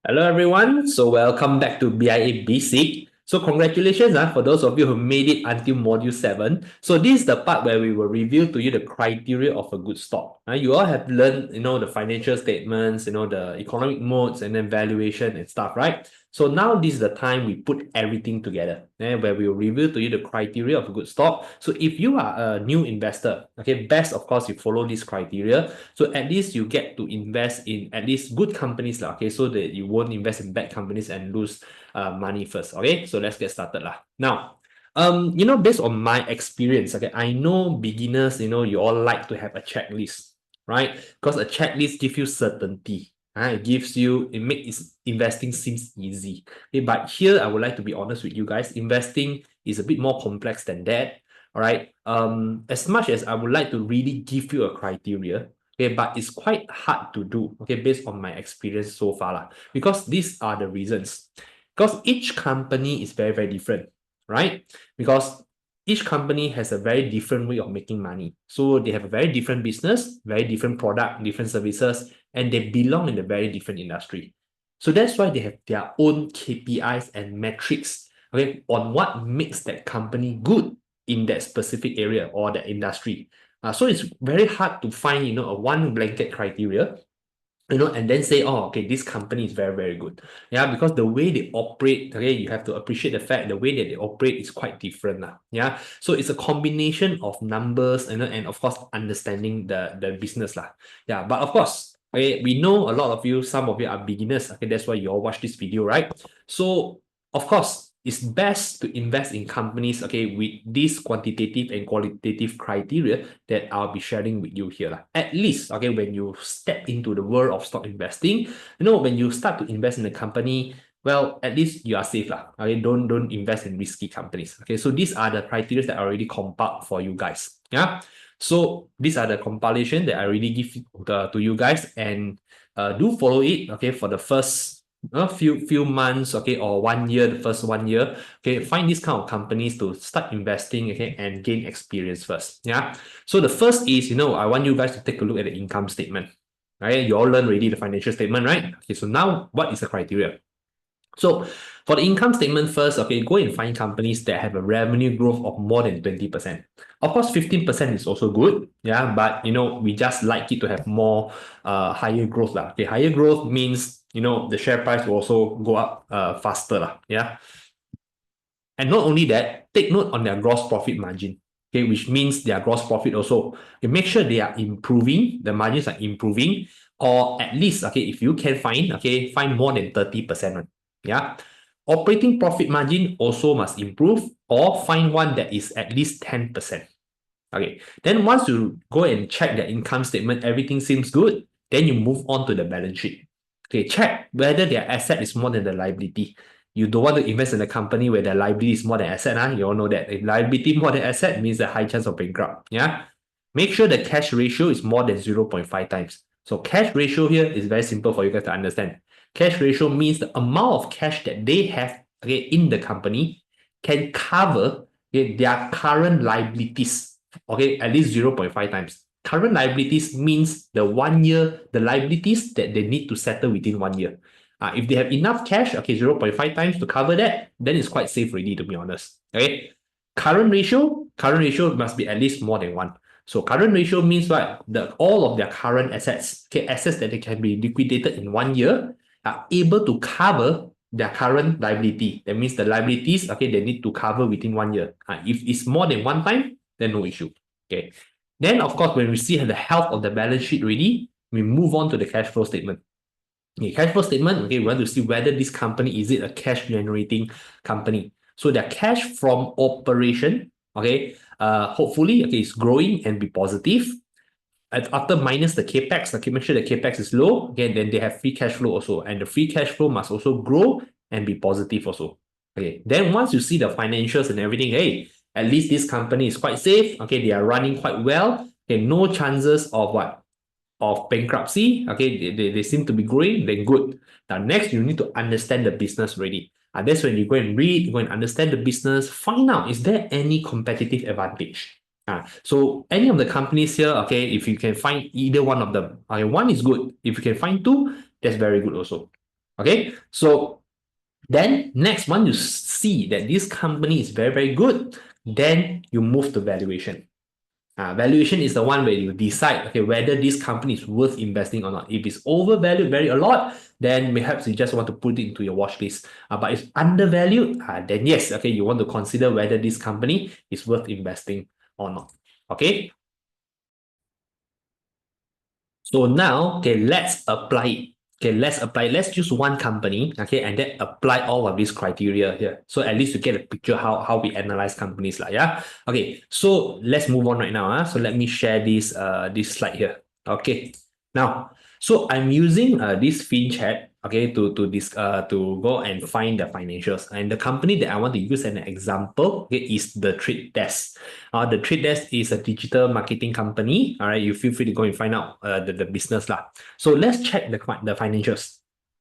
Hello everyone, so welcome back to BIA Basic. So congratulations for those of you who made it until module 7. So this is the part where we will reveal to you the criteria of a good stock. You all have learned, the financial statements, the economic modes and then valuation and stuff, right? So now this is the time we put everything together, where we will reveal to you the criteria of a good stock. So if you are a new investor, okay, best of course you follow this criteria. So at least you get to invest in at least good companies, okay, so that you won't invest in bad companies and lose money first. Okay, so let's get started lah. Now, based on my experience, okay, I know beginners, you all like to have a checklist, right? Because a checklist gives you certainty. It makes investing seems easy. Okay, but here I would like to be honest with you guys. Investing is a bit more complex than that. All right. As much as I would like to really give you a criteria, okay, but it's quite hard to do, okay, based on my experience so far lah. Because these are the reasons. Because each company is very, very different, right? Because each company has a very different way of making money. So they have a very different business, very different product, different services, and they belong in a very different industry. So that's why they have their own KPIs and metrics, okay, on what makes that company good in that specific area or that industry. So it's very hard to find, a one blanket criteria, and then say, oh, okay, this company is very, very good. Yeah, because the way they operate, okay, you have to appreciate the fact the way that they operate is quite different. Yeah. So it's a combination of numbers and of course understanding the business. Yeah, but of course, okay, we know a lot of you, some of you are beginners. Okay, that's why you all watch this video, right? So of course, it's best to invest in companies, okay, with this quantitative and qualitative criteria that I'll be sharing with you here. At least, okay, when you step into the world of stock investing, when you start to invest in a company, well, at least you are safe. Okay, don't invest in risky companies. Okay, so these are the criteria that I already compiled for you guys. Yeah. So these are the compilation that I already give to you guys, and do follow it, okay, for the first a few months, okay, or 1 year, the first 1 year, okay, find these kind of companies to start investing, okay, and gain experience first. Yeah. So the first is, I want you guys to take a look at the income statement. Right? You all learn already the financial statement, right? Okay, so now what is the criteria? So for the income statement first, okay, go and find companies that have a revenue growth of more than 20%. Of course, 15% is also good, yeah, but we just like it to have more higher growth. Okay, higher growth means the share price will also go up faster. Yeah. And not only that, take note on their gross profit margin, okay, which means their gross profit also. Okay, make sure they are improving, the margins are improving, or at least, okay, if you can find, okay, find more than 30%. Yeah. Operating profit margin also must improve or find one that is at least 10%. Okay. Then once you go and check the income statement, everything seems good, then you move on to the balance sheet. Okay, check whether their asset is more than the liability. You don't want to invest in a company where the liability is more than asset. You all know that. If liability more than asset means a high chance of bankrupt. Yeah. Make sure the cash ratio is more than 0.5 times. So cash ratio here is very simple for you guys to understand. Cash ratio means the amount of cash that they have, okay, in the company can cover, okay, their current liabilities, okay, at least 0.5 times. Current liabilities means the 1 year, the liabilities that they need to settle within 1 year. If they have enough cash, okay, 0.5 times to cover that, then it's quite safe already, to be honest. Okay. Current ratio must be at least more than 1. So current ratio means what? All of their current assets, okay, assets that they can be liquidated in 1 year, are able to cover their current liability. That means the liabilities, okay, they need to cover within 1 year. If it's more than 1 time, then no issue. Okay. Then, of course, when we see the health of the balance sheet already, we move on to the cash flow statement. Okay, cash flow statement, okay, we want to see whether this company, is it a cash generating company? So their cash from operation, okay, hopefully, okay, is growing and be positive. After minus the capex, okay, make sure the capex is low, okay, then they have free cash flow also, and the free cash flow must also grow and be positive also. Okay, then once you see the financials and everything, hey, at least this company is quite safe, okay, they are running quite well, okay, no chances of what? Of bankruptcy, okay, they seem to be growing, then good. Now, next, you need to understand the business really. That's when you go and read, go and understand the business, find out, is there any competitive advantage? So any of the companies here, okay, if you can find either one of them, okay, one is good. If you can find two, that's very good also. Okay, so then next one, you see that this company is very, very good. Then you move to valuation. Valuation is the one where you decide, okay, whether this company is worth investing or not. If it's overvalued very a lot, then perhaps you just want to put it into your watch list. But if undervalued, then yes, okay, you want to consider whether this company is worth investing or not. Okay, so now, okay, let's apply it. Okay, let's apply. Let's choose one company, okay, and then apply all of these criteria here. So at least you get a picture how we analyze companies, like, yeah. Okay, so let's move on right now. So let me share this slide here. Okay, now, so I'm using this FinChat, okay, to go and find the financials. And the company that I want to use as an example, okay, is the Trade Desk. The Trade Desk is a digital marketing company. All right, you feel free to go and find out the business lah. So let's check the financials.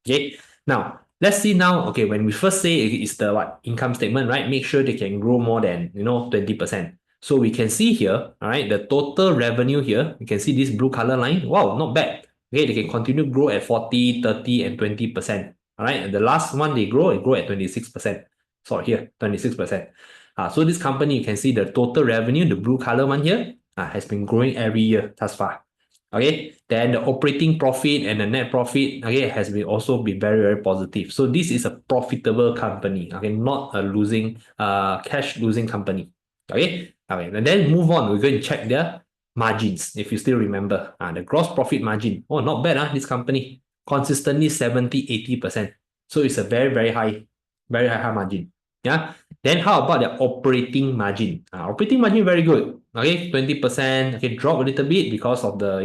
Okay, now let's see now. Okay, when we first say it's the what income statement, right? Make sure they can grow more than 20%. So we can see here, all right, the total revenue here. You can see this blue color line. Wow, not bad. Okay, they can continue grow at 40, 30, and 20%. All right, and the last one they grow at 26%. Sorry, here 26%. So this company, you can see the total revenue, the blue color one here, has been growing every year thus far. Okay, then the operating profit and the net profit, okay, has been also been very, very positive. So this is a profitable company, okay, not a cash losing company. Okay, and then move on. We're going to check their margins, if you still remember. The gross profit margin. Oh, not bad, this company. Consistently 70, 80%. So it's a very, very high margin. Yeah. Then how about the operating margin? Operating margin very good. Okay, 20%. Okay, drop a little bit because of the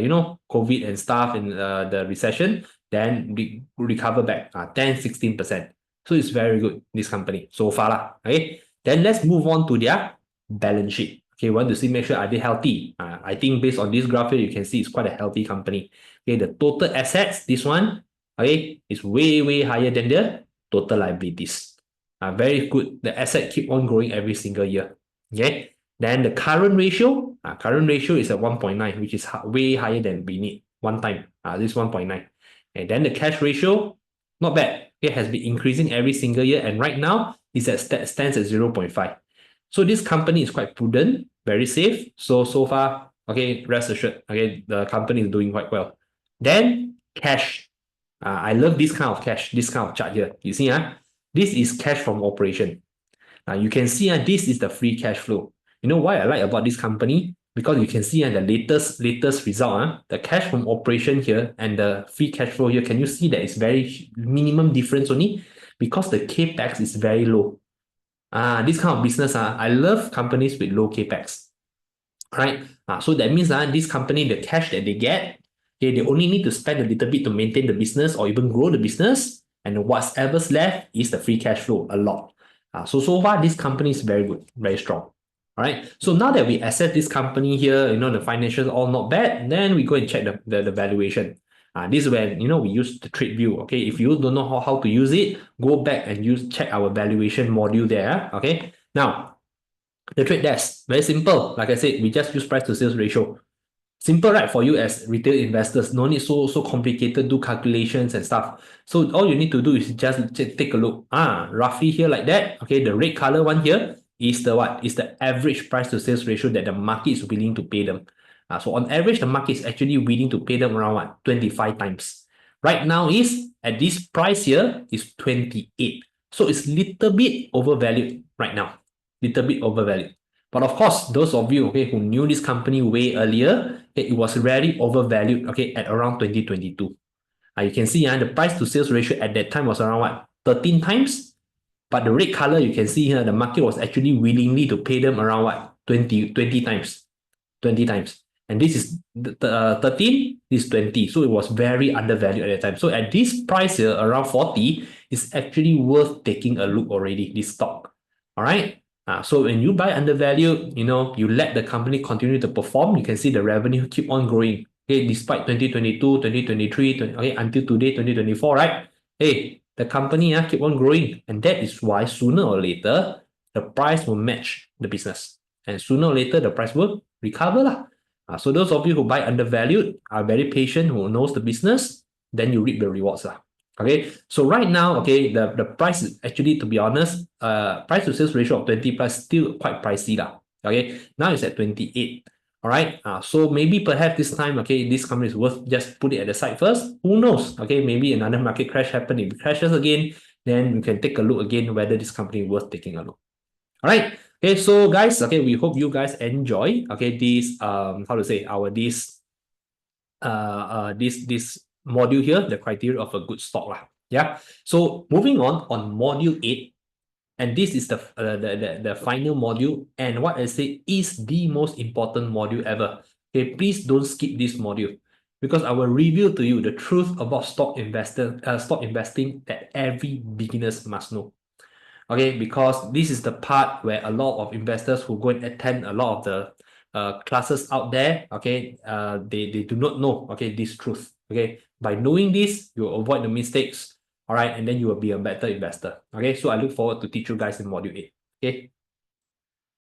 COVID and stuff and the recession. Then recover back 10, 16%. So it's very good, this company so far lah. Okay. Then let's move on to their balance sheet. Okay, want to see make sure are they healthy? I think based on this graph here, you can see it's quite a healthy company. Okay, the total assets, this one, okay, is way, way higher than the total liabilities. Very good. The asset keep on growing every single year. Okay. Then the current ratio is at 1.9, which is way higher than we need one time. This 1.9. And then the cash ratio, not bad. It has been increasing every single year. And right now, stands at 0.5. So this company is quite prudent, very safe. So far, okay, rest assured, okay, the company is doing quite well. Then cash. I love this kind of cash, this kind of chart here. You see, this is cash from operation. You can see this is the free cash flow. You know why I like about this company? Because you can see the latest result, the cash from operation here and the free cash flow here. Can you see that it's very minimum difference only? Because the capex is very low. This kind of business, I love companies with low capex. Right? So that means this company, the cash that they get, okay, they only need to spend a little bit to maintain the business or even grow the business. And whatever's left is the free cash flow, a lot. So far, this company is very good, very strong. All right. So now that we assess this company here, the financials all not bad, then we go and check the valuation. This is when we use the trade view. Okay. If you don't know how to use it, go back and check our valuation module there. Okay. Now, the trade desk, very simple. Like I said, we just use price to sales ratio. Simple, right? For you as retail investors, no need so complicated, do calculations and stuff. So all you need to do is just take a look. Roughly here like that. Okay, the red color one here is the what? Is the average price to sales ratio that the market is willing to pay them. So on average, the market is actually willing to pay them around what? 25 times. Right now is at this price here is 28. So it's little bit overvalued right now. Little bit overvalued. But of course, those of you who knew this company way earlier, it was rarely overvalued at around 2022. You can see the price to sales ratio at that time was around what? 13 times. But the red color, you can see here, the market was actually willingly to pay them around what? 20 times. 20 times. And this is 13, this is 20. So it was very undervalued at that time. So at this price here, around 40, it's actually worth taking a look already, this stock. All right. So when you buy undervalued, you let the company continue to perform. You can see the revenue keep on growing. Okay, despite 2022, 2023, until today, 2024, right? Hey, the company keep on growing. And that is why sooner or later, the price will match the business. And sooner or later, the price will recover lah. So those of you who buy undervalued are very patient, who knows the business, then you reap the rewards lah. Okay, so right now, okay, the price is actually, to be honest, price to sales ratio of 20 plus still quite pricey lah. Okay, now it's at 28. All right, so maybe perhaps this time, okay, this company is worth just put it at the side first. Who knows? Okay, maybe another market crash happen. If it crashes again, then we can take a look again whether this company is worth taking a look. All right. Okay, so guys, okay, we hope you guys enjoy, okay, this how to say, our this module here, the criteria of a good stock lah. Yeah. So moving on module 8, and this is the final module, and what I say is the most important module ever. Okay, please don't skip this module because I will reveal to you the truth about stock investing that every beginners must know. Okay, because this is the part where a lot of investors who go and attend a lot of the classes out there, okay, they do not know, okay, this truth. Okay, by knowing this, you'll avoid the mistakes, all right, and then you will be a better investor. Okay, so I look forward to teach you guys in module 8. Okay.